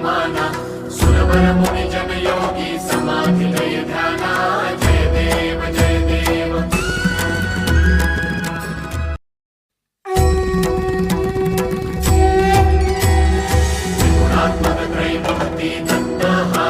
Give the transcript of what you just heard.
माना सुरवर मुनि जन योगी समाधि लय ध्याना जय देव जय देव। त्रिगुणात्मक त्रैमूर्ती दत्त हा